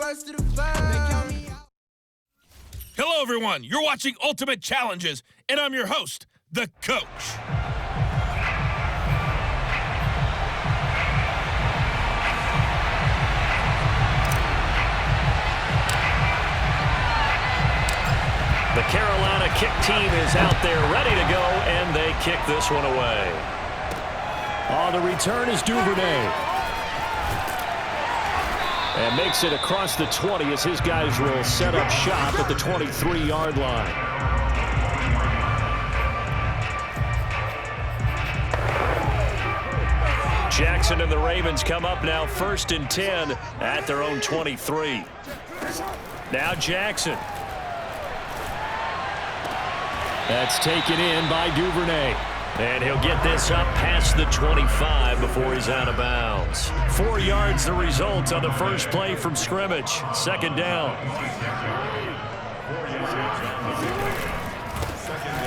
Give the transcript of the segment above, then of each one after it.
first to the five. They count me out. Hello, everyone. You're watching Ultimate Challenges, and I'm your host, The Coach. The Carolina kick team is out there ready to go, and they kick this one away. On the return is Duvernay. And makes it across the 20 as his guys will set up shop at the 23-yard line. Jackson and the Ravens come up now 1st and 10 at their own 23. Now Jackson. That's taken in by Duvernay. And he'll get this up past the 25 before he's out of bounds. 4 yards the result on the first play from scrimmage. 2nd down.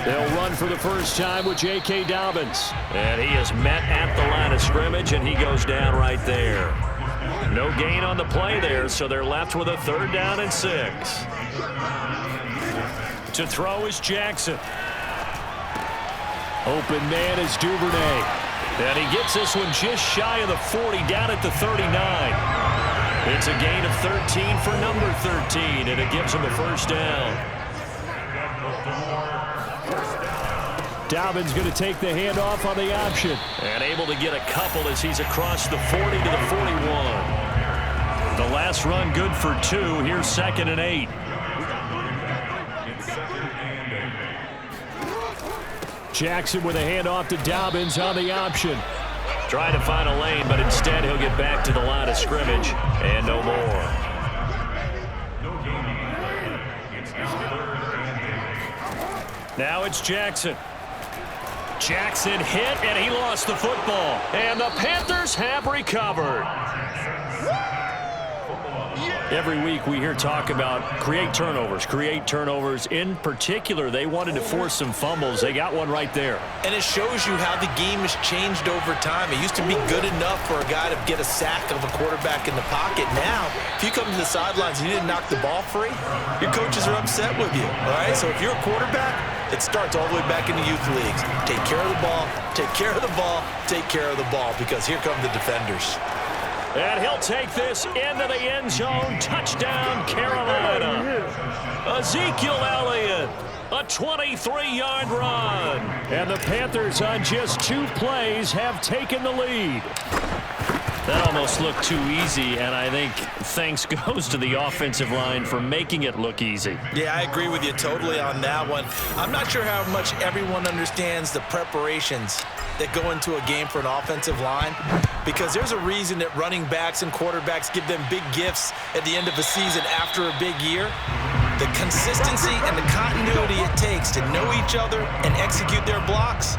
They'll run for the first time with J.K. Dobbins. And he is met at the line of scrimmage, and he goes down right there. No gain on the play there, so they're left with a 3rd down and 6. To throw is Jackson. Open man is Duvernay. And he gets this one just shy of the 40, down at the 39. It's a gain of 13 for number 13, and it gives him a 1st down. Dobbins going to take the handoff on the option. And able to get a couple as he's across the 40 to the 41. The last run good for 2. Here's 2nd and 8. Jackson with a handoff to Dobbins on the option. Trying to find a lane, but instead he'll get back to the line of scrimmage and no more. Now it's Jackson. Jackson hit, and he lost the football. And the Panthers have recovered. Every week we hear talk about create turnovers. In particular, they wanted to force some fumbles. They got one right there. And it shows you how the game has changed over time. It used to be good enough for a guy to get a sack of a quarterback in the pocket. Now, if you come to the sidelines and you didn't knock the ball free, your coaches are upset with you. All right? So if you're a quarterback, it starts all the way back in the youth leagues. Take care of the ball, take care of the ball, take care of the ball, because here come the defenders. And he'll take this into the end zone. Touchdown, Carolina. Ezekiel Elliott, a 23-yard run. And the Panthers on just 2 plays have taken the lead. That almost looked too easy, and I think thanks goes to the offensive line for making it look easy. Yeah, I agree with you totally on that one. I'm not sure how much everyone understands the preparations that go into a game for an offensive line, because there's a reason that running backs and quarterbacks give them big gifts at the end of a season after a big year. The consistency and the continuity it takes to know each other and execute their blocks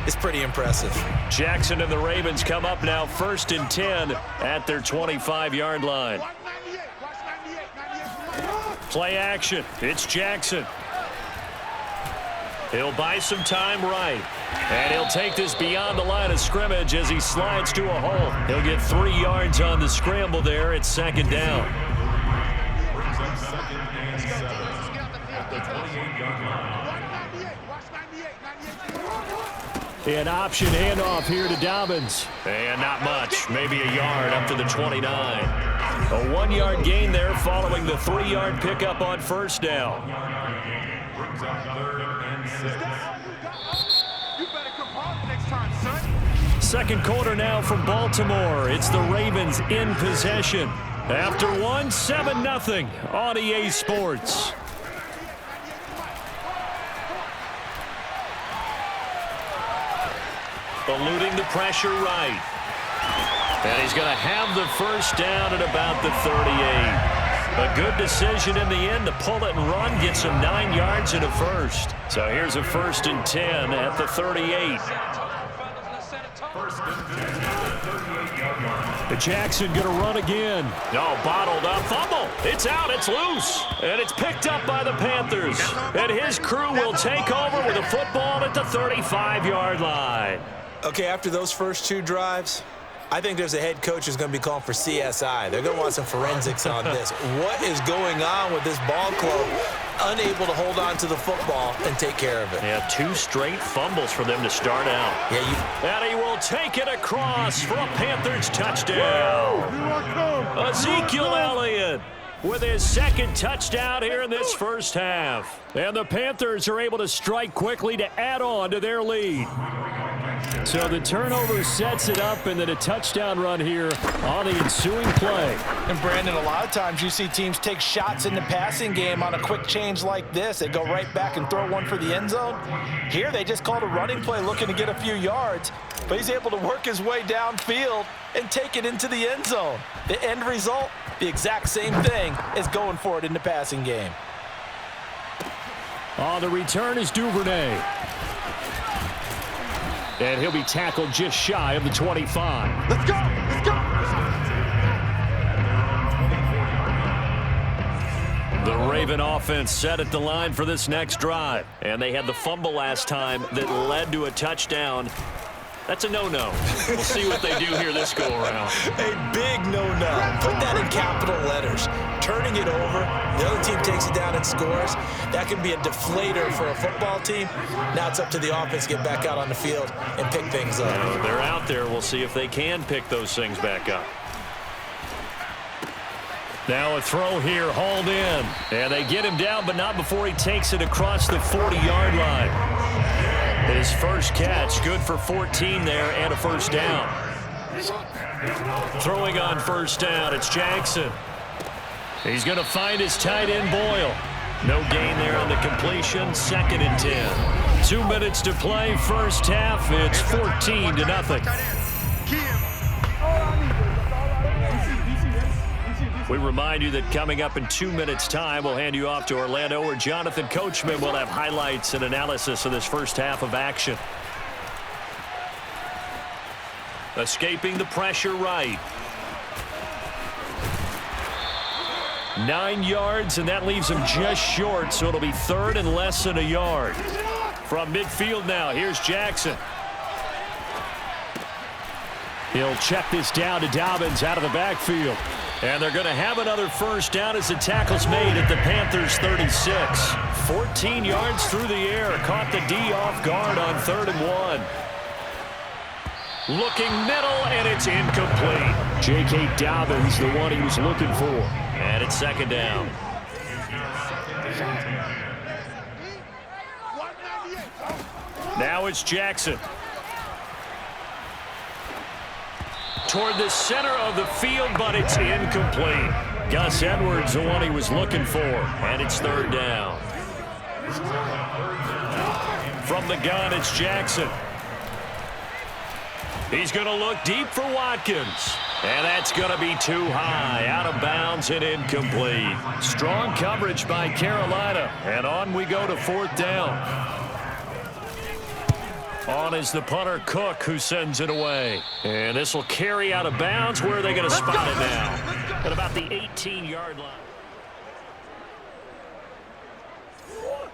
is pretty impressive. Jackson and the Ravens come up now 1st and 10 at their 25-yard line. Play action. It's Jackson. He'll buy some time right. And he'll take this beyond the line of scrimmage as he slides to a hole. He'll get 3 yards on the scramble there. It's 2nd down. An option handoff here to Dobbins. And not much. Maybe a yard up to the 29. A 1-yard gain there following the 3-yard pickup on 1st down. Second quarter now from Baltimore. It's the Ravens in possession. After 7-0 on EA Sports. Eluding the pressure right. And he's going to have the 1st down at about the 38. A good decision in the end to pull it and run, get some 9 yards and a 1st. So here's a 1st and 10 at the 38. Jackson going to run again. No, bottled up. Fumble. It's out. It's loose. And it's picked up by the Panthers. And his crew will take over with a football at the 35-yard line. Okay, after those first 2 drives, I think there's a head coach who's going to be calling for CSI. They're going to want some forensics on this. What is going on with this ball club? Unable to hold on to the football and take care of it. Yeah, 2 straight fumbles for them to start out. And he will take it across for a Panthers touchdown. Ezekiel Elliott with his second touchdown here in this first half. And the Panthers are able to strike quickly to add on to their lead. So the turnover sets it up, and then a touchdown run here on the ensuing play. And Brandon, a lot of times you see teams take shots in the passing game on a quick change like this. They go right back and throw one for the end zone. Here they just called a running play looking to get a few yards, but he's able to work his way downfield and take it into the end zone. The end result, the exact same thing as going for it in the passing game. On the return is Duvernay. And he'll be tackled just shy of the 25. Let's go! Let's go! The Raven offense set at the line for this next drive. And they had the fumble last time that led to a touchdown. That's a no-no. We'll see what they do here this go-around. A big no-no. Put that in capital letters. Turning it over, the other team takes it down and scores. That can be a deflator for a football team. Now it's up to the offense to get back out on the field and pick things up. They're out there. We'll see if they can pick those things back up. Now a throw here, hauled in. And they get him down, but not before he takes it across the 40-yard line. His first catch, good for 14 there and a first down. Throwing on first down, it's Jackson. He's going to find his tight end, Boyle. No gain there on the completion, 2nd and 10. 2 minutes to play, first half. It's 14-0. We remind you that coming up in 2 minutes' time, we'll hand you off to Orlando, where Jonathan Coachman will have highlights and analysis of this first half of action. Escaping the pressure right. 9 yards, and that leaves him just short, so it'll be 3rd and less than a yard. From midfield now, here's Jackson. He'll check this down to Dobbins out of the backfield. And they're going to have another first down as the tackle's made at the Panthers' 36. 14 yards through the air. Caught the D off guard on 3rd and 1. Looking middle, and it's incomplete. J.K. Dobbins, the one he was looking for. And it's 2nd down. Now it's Jackson. Toward the center of the field, but it's incomplete. Gus Edwards, the one he was looking for, and it's 3rd down. From the gun, it's Jackson. He's going to look deep for Watkins. And that's going to be too high, out of bounds and incomplete. Strong coverage by Carolina, and on we go to 4th down. On is the punter, Cook, who sends it away. And this will carry out of bounds. Where are they going to spot it now? At about the 18-yard line.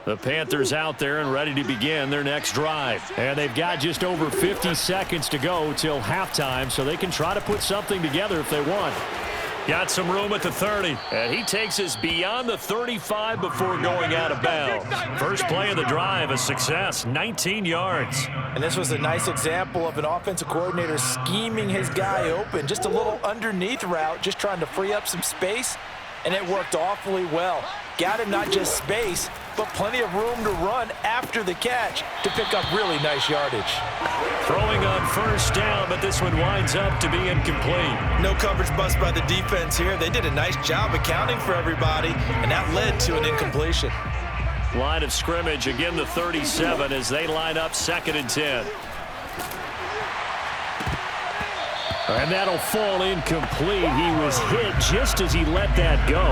The Panthers out there and ready to begin their next drive. And they've got just over 50 seconds to go till halftime, so they can try to put something together if they want. Got some room at the 30, and he takes us beyond the 35 before going out of bounds. First play of the drive, a success, 19 yards. And this was a nice example of an offensive coordinator scheming his guy open. Just a little underneath route, just trying to free up some space, and it worked awfully well. Got him not just space, but plenty of room to run after the catch to pick up really nice yardage. Throwing on first down, but this one winds up to be incomplete. No coverage bust by the defense here. They did a nice job accounting for everybody, and that led to an incompletion. Line of scrimmage, again the 37 as they line up 2nd and 10. And that'll fall incomplete. He was hit just as he let that go.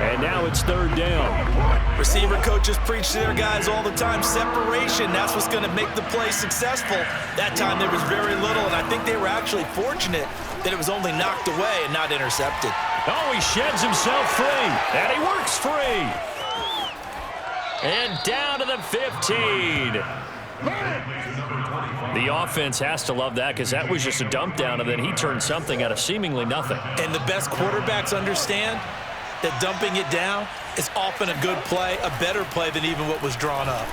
And now it's 3rd down. Receiver coaches preach to their guys all the time. Separation, that's what's going to make the play successful. That time there was very little, and I think they were actually fortunate that it was only knocked away and not intercepted. Oh, he sheds himself free, and he works free. And down to the 15. The offense has to love that because that was just a dump down, and then he turned something out of seemingly nothing. And the best quarterbacks understand that dumping it down is often a good play, a better play than even what was drawn up.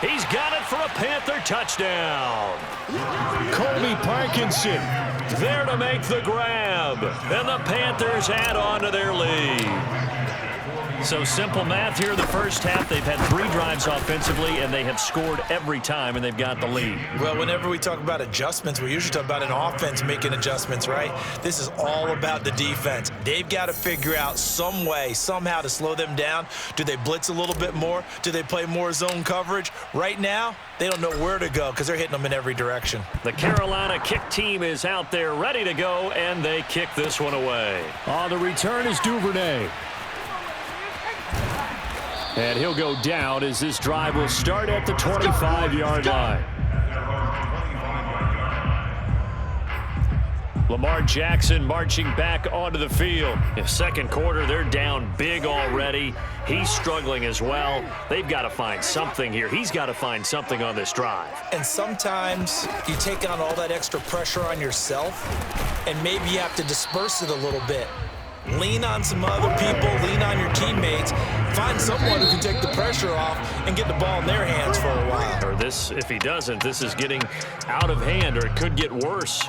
He's got it for a Panther touchdown. Colby Parkinson There to make the grab. And the Panthers add on to their lead. So simple math here in the first half. They've had 3 drives offensively, and they have scored every time, and they've got the lead. Well, whenever we talk about adjustments, we usually talk about an offense making adjustments, right? This is all about the defense. They've got to figure out some way, somehow to slow them down. Do they blitz a little bit more? Do they play more zone coverage? Right now, they don't know where to go because they're hitting them in every direction. The Carolina kick team is out there ready to go, and they kick this one away. On the return is Duvernay. And he'll go down as this drive will start at the 25-yard line. Lamar Jackson marching back onto the field. In second quarter, they're down big already. He's struggling as well. They've got to find something here. He's got to find something on this drive. And sometimes you take on all that extra pressure on yourself, and maybe you have to disperse it a little bit. Lean on some other people, lean on your teammates, find someone who can take the pressure off and get the ball in their hands for a while. Or this, if he doesn't, this is getting out of hand, or it could get worse.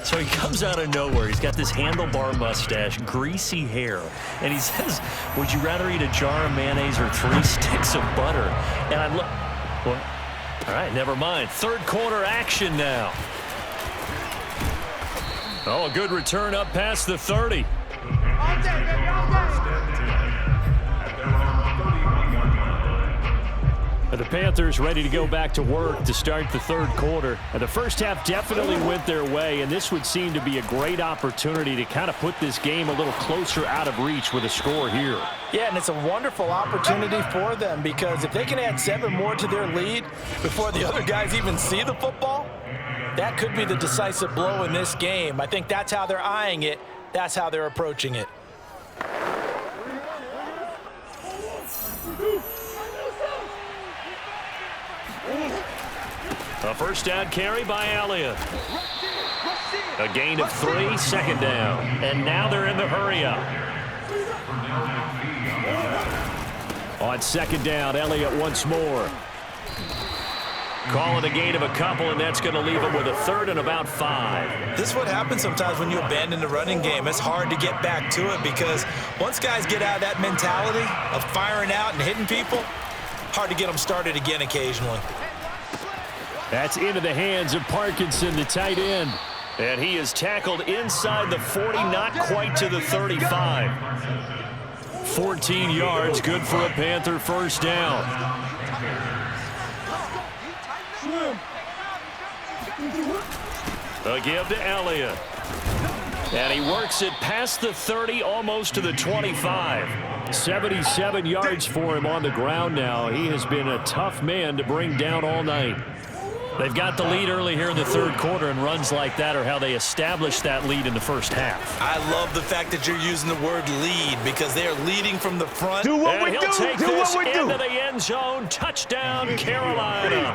So he comes out of nowhere. He's got this handlebar mustache, greasy hair, and he says, would you rather eat a jar of mayonnaise or 3 sticks of butter? And I look, well, all right, never mind. Third quarter action now. Oh, a good return up past the 30. All day, baby, all day. The Panthers ready to go back to work to start the third quarter. And the first half definitely went their way, and this would seem to be a great opportunity to kind of put this game a little closer out of reach with a score here. Yeah, and it's a wonderful opportunity for them because if they can add 7 more to their lead before the other guys even see the football, that could be the decisive blow in this game. I think that's how they're eyeing it. That's how they're approaching it. A first down carry by Elliott. A gain of 3, second down. And now they're in the hurry up. On second down, Elliott once more. Call it a gain of a couple, and that's going to leave them with a 3rd and about 5. This is what happens sometimes when you abandon the running game. It's hard to get back to it because once guys get out of that mentality of firing out and hitting people, hard to get them started again occasionally. That's into the hands of Parkinson, the tight end. And he is tackled inside the 40, not quite to the 35. 14 yards, good for a Panther first down. A give to Elliott. And he works it past the 30, almost to the 25. 77 yards for him on the ground now. He has been a tough man to bring down all night. They've got the lead early here in the third quarter, and runs like that are how they established that lead in the first half. I love the fact that you're using the word lead because they are leading from the front. Do what we do. He'll take this into the end zone. Touchdown, Carolina.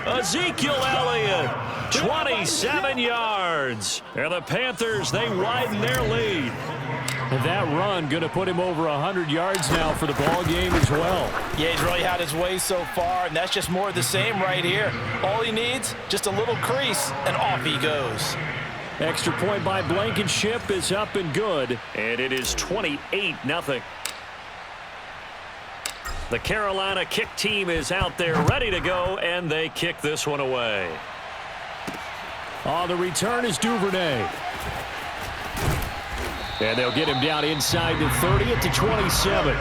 Ezekiel Elliott, 27 yards. And the Panthers, they widen their lead. And that run going to put him over 100 yards now for the ball game as well. Yeah, he's really had his way so far, and that's just more of the same right here. All he needs, just a little crease, and off he goes. Extra point by Blankenship is up and good. And it is 28-0. The Carolina kick team is out there ready to go, and they kick this one away. On the return is Duvernay. And they'll get him down inside the 30 at the 27.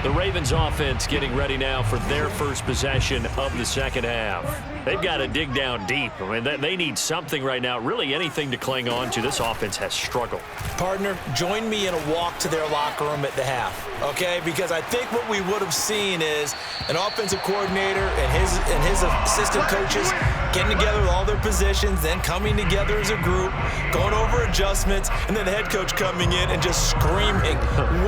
The Ravens offense getting ready now for their first possession of the second half. They've got to dig down deep. I mean, they need something right now, really anything to cling on to. This offense has struggled. Partner, join me in a walk to their locker room at the half, okay? Because I think what we would have seen is an offensive coordinator and his assistant coaches getting together with all their positions, then coming together as a group, going over adjustments, and then the head coach coming in and just screaming,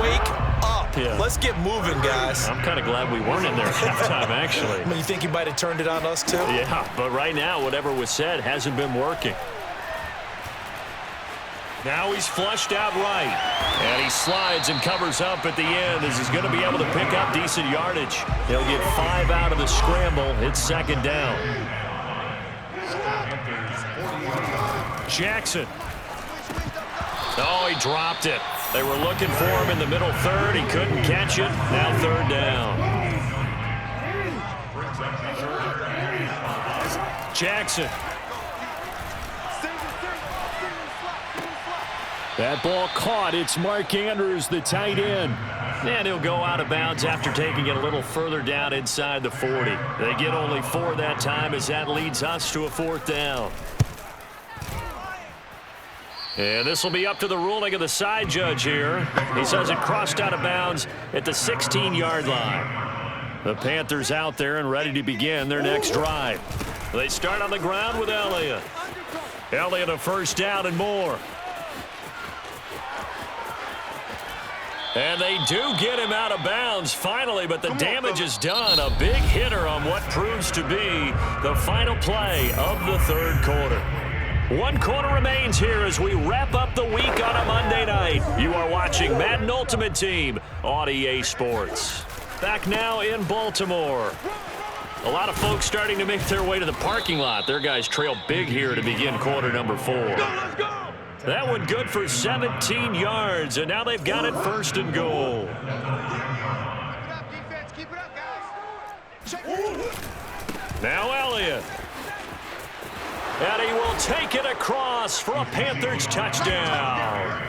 wake up. Yeah. Let's get moving, guys. I'm kind of glad we weren't in there at halftime, actually. I mean, you think he might have turned it on us, too? Yeah, but right now, whatever was said hasn't been working. Now he's flushed out right. And he slides and covers up at the end as he's going to be able to pick up decent yardage. He'll get 5 out of the scramble. It's second down. Jackson. Oh, he dropped it. They were looking for him in the middle third. He couldn't catch it. Now third down. Jackson. That ball caught. It's Mark Andrews, the tight end. And he'll go out of bounds after taking it a little further down inside the 40. They get only 4 that time as that leads us to a fourth down. And this will be up to the ruling of the side judge here. He says it crossed out of bounds at the 16-yard line. The Panthers out there and ready to begin their next drive. They start on the ground with Elliott. Elliott a first down and more. And they do get him out of bounds finally, but the damage is done. A big hitter on what proves to be the final play of the third quarter. 1 quarter remains here as we wrap up the week on a Monday night. You are watching Madden Ultimate Team on EA Sports. Back now in Baltimore. A lot of folks starting to make their way to the parking lot. Their guys trail big here to begin quarter number 4. Let's go! That one good for 17 yards, and now they've got it first and goal. Keep it up, defense. Keep it up, guys. Check it. Now Elliott. And he will take it across for a Panthers touchdown.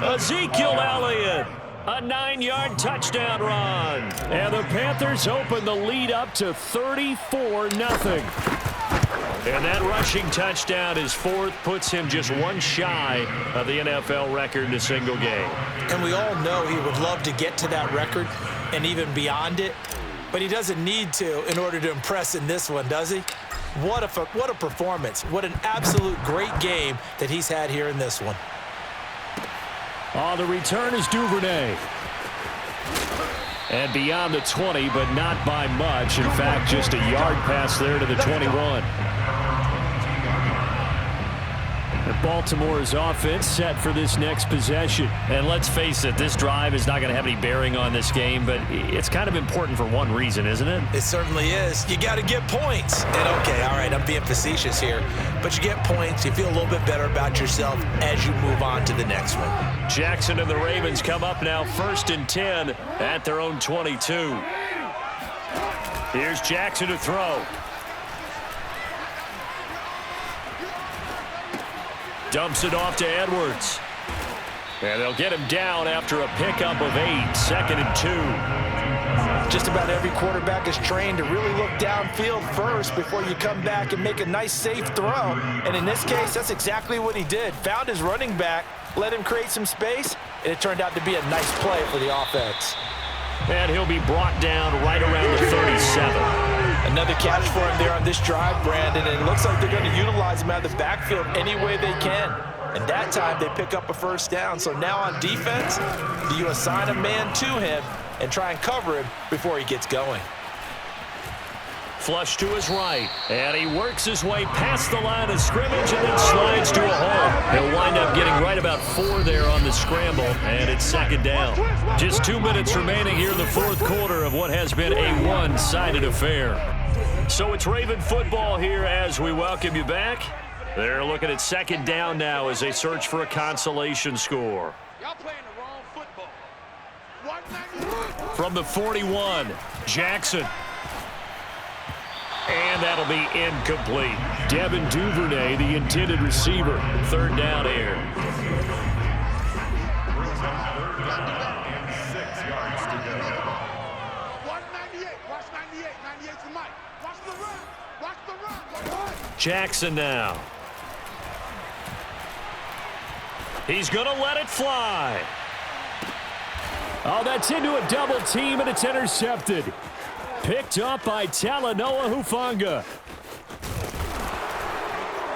Ezekiel Elliott, a 9-yard touchdown run. And the Panthers open the lead up to 34-0. And that rushing touchdown, his 4th, puts him just 1 shy of the NFL record in a single game. And we all know he would love to get to that record and even beyond it, but he doesn't need to in order to impress in this one, does he? What a performance. What an absolute great game that he's had here in this one. On the return is Duvernay. And beyond the 20, but not by much. In fact, just a yard pass there to the 21. Baltimore's offense set for this next possession. And let's face it, this drive is not going to have any bearing on this game, but it's kind of important for one reason, isn't it? It certainly is. You got to get points. And okay, all right, I'm being facetious here, but you get points, you feel a little bit better about yourself as you move on to the next one. Jackson and the Ravens come up now 1st and 10 at their own 22. Here's Jackson to throw. Dumps it off to Edwards. And they'll get him down after a pickup of 8, 2nd and 2. Just about every quarterback is trained to really look downfield first before you come back and make a nice, safe throw. And in this case, that's exactly what he did. Found his running back, let him create some space, and it turned out to be a nice play for the offense. And he'll be brought down right around the 37. Another catch for him there on this drive, Brandon, and it looks like they're going to utilize him out of the backfield any way they can. And that time, they pick up a first down. So now on defense, do you assign a man to him and try and cover him before he gets going? Flush to his right, and he works his way past the line of scrimmage and then slides to a hole. He'll wind up getting right about 4 there on the scramble, and it's 2nd down. Just 2 minutes remaining here in the 4th quarter of what has been a one-sided affair. So it's Raven football here as we welcome you back. They're looking at 2nd down now as they search for a consolation score. Y'all playing the wrong football. 190. From the 41, Jackson. And that'll be incomplete. Devin Duvernay, the intended receiver. 3rd down here. 6 yards to go. Watch 98. Watch 98. 98 to Mike. Watch the run. Watch the run. Jackson now. He's going to let it fly. Oh, that's into a double team, and it's intercepted. Picked up by Talanoa Hufanga.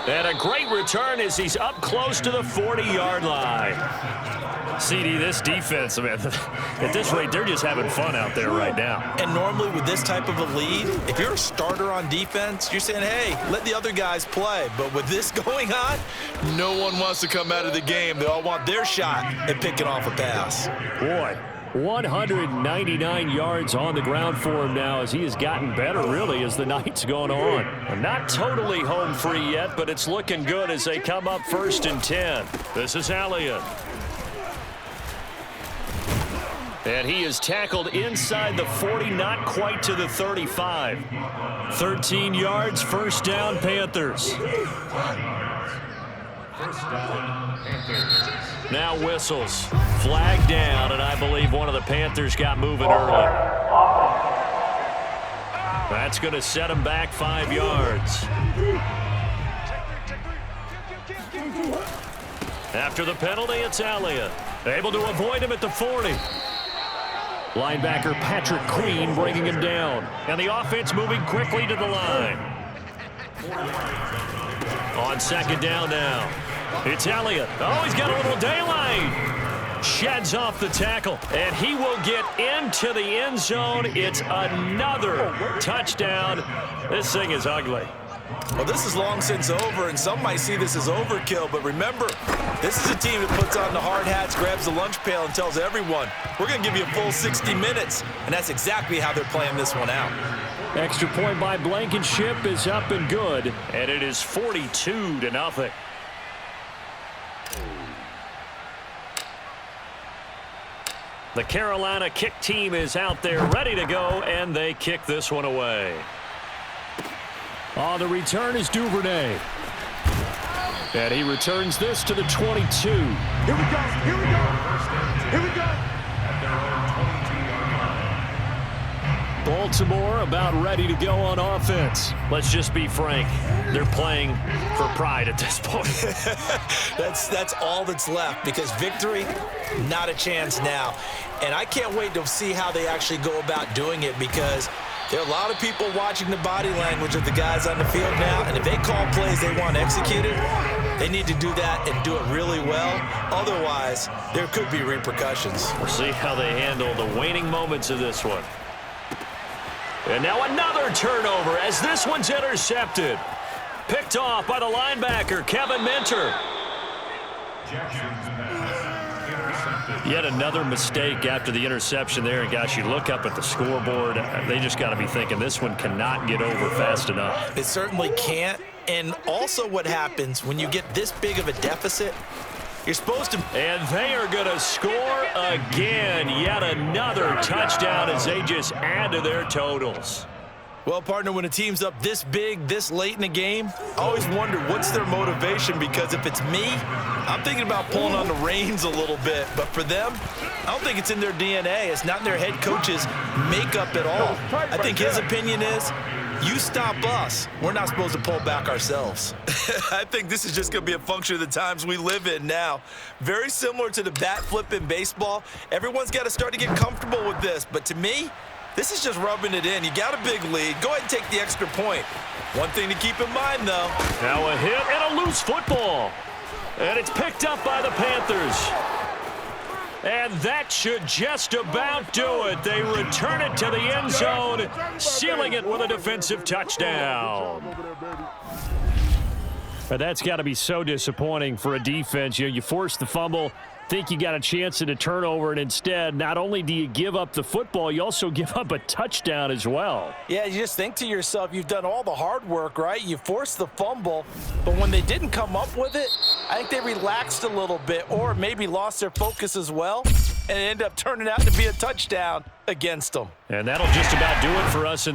And a great return as he's up close to the 40-yard line. CD, this defense, man, at this rate, they're just having fun out there right now. And normally with this type of a lead, if you're a starter on defense, you're saying, hey, let the other guys play. But with this going on, no one wants to come out of the game. They all want their shot at picking off a pass. Boy, 199 yards on the ground for him now as he has gotten better, really, as the night's gone on. Not totally home free yet, but it's looking good as they come up 1st and 10. This is Elliott. And he is tackled inside the 40, not quite to the 35. 13 yards, 1st down, Panthers. Now whistles. Flag down, and I believe one of the Panthers got moving early. That's going to set him back 5 yards. After the penalty, it's Elliott. Able to avoid him at the 40. Linebacker Patrick Queen bringing him down. And the offense moving quickly to the line. On 2nd down now. It's Elliott. Oh, he's got a little daylight. Sheds off the tackle. And he will get into the end zone. It's another touchdown. This thing is ugly. Well, this is long since over, and some might see this as overkill. But remember, this is a team that puts on the hard hats, grabs the lunch pail, and tells everyone, we're going to give you a full 60 minutes. And that's exactly how they're playing this one out. Extra point by Blankenship is up and good. And it is 42-0. The Carolina kick team is out there ready to go, and they kick this one away. On the return is Duvernay. And he returns this to the 22. Here we go. Here we go. Here we go. Baltimore about ready to go on offense. Let's just be frank. They're playing for pride at this point. That's all that's left, because victory, not a chance now. And I can't wait to see how they actually go about doing it, because there are a lot of people watching the body language of the guys on the field now, and if they call plays they want executed, they need to do that and do it really well. Otherwise, there could be repercussions. We'll see how they handle the waning moments of this one. And now another turnover as this one's intercepted. Picked off by the linebacker, Kevin Minter. Yet another mistake after the interception there. And, gosh, you look up at the scoreboard, they just got to be thinking this one cannot get over fast enough. It certainly can't. And also what happens when you get this big of a deficit, you're supposed to... And they are going to score again. Yet another touchdown as they just add to their totals. Well, partner, when a team's up this big, this late in the game, I always wonder what's their motivation, because if it's me, I'm thinking about pulling on the reins a little bit. But for them, I don't think it's in their DNA. It's not in their head coach's makeup at all. I think his opinion is, you stop us, we're not supposed to pull back ourselves. I think this is just going to be a function of the times we live in now. Very similar to the bat flip in baseball. Everyone's got to start to get comfortable with this. But to me, this is just rubbing it in. You got a big lead. Go ahead and take the extra point. One thing to keep in mind, though. Now a hit and a loose football. And it's picked up by the Panthers. And that should just about do it. They return it to the end zone, sealing it with a defensive touchdown. But that's got to be so disappointing for a defense. You force the fumble, think you got a chance at a turnover, and instead, not only do you give up the football, you also give up a touchdown as well. Yeah, you just think to yourself, you've done all the hard work, right? You forced the fumble, but when they didn't come up with it, I think they relaxed a little bit, or maybe lost their focus as well, and it ended up turning out to be a touchdown against them. And that'll just about do it for us.